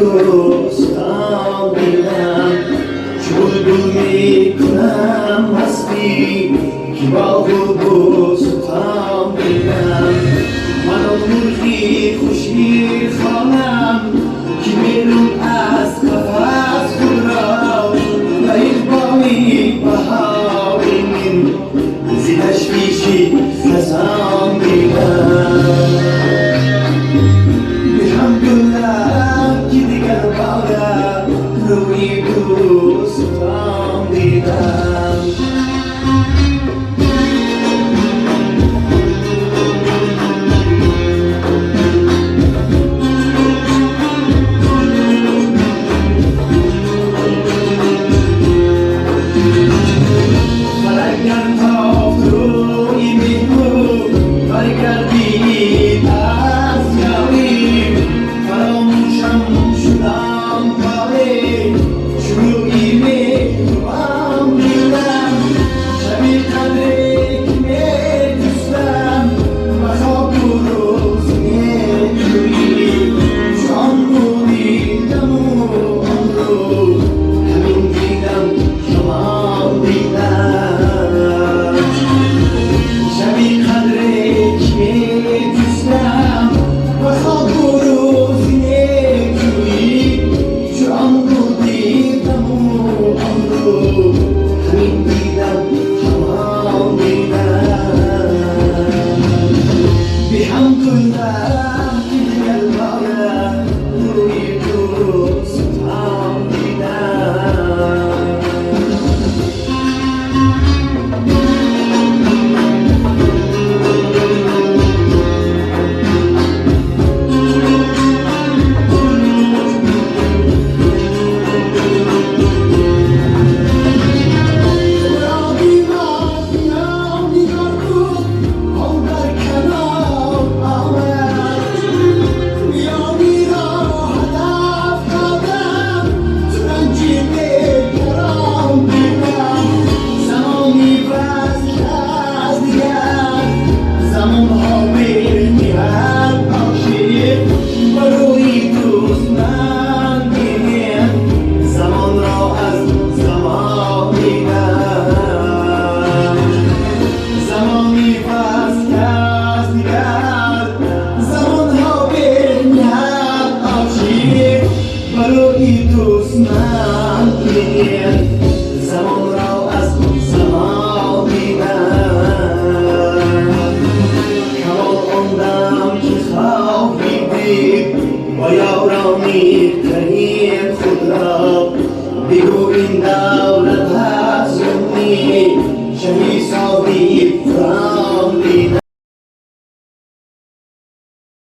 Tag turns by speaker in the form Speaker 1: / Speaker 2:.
Speaker 1: دوستان دیدم چون میکنم مستی که باغ و بستان دیدم من و مرغی خوشی خوانم که بیرون از قفس خود را و اقبالی بهاری من زی تشویشی خزان دیدم الحمدلله که دیگر باید روی دوستان دیدم زمان را از زمان دیدم کماندم که خواهی دید با یارانی ترین خود را بگو این دولت هست یا نی شهی صاحب فرام دیدم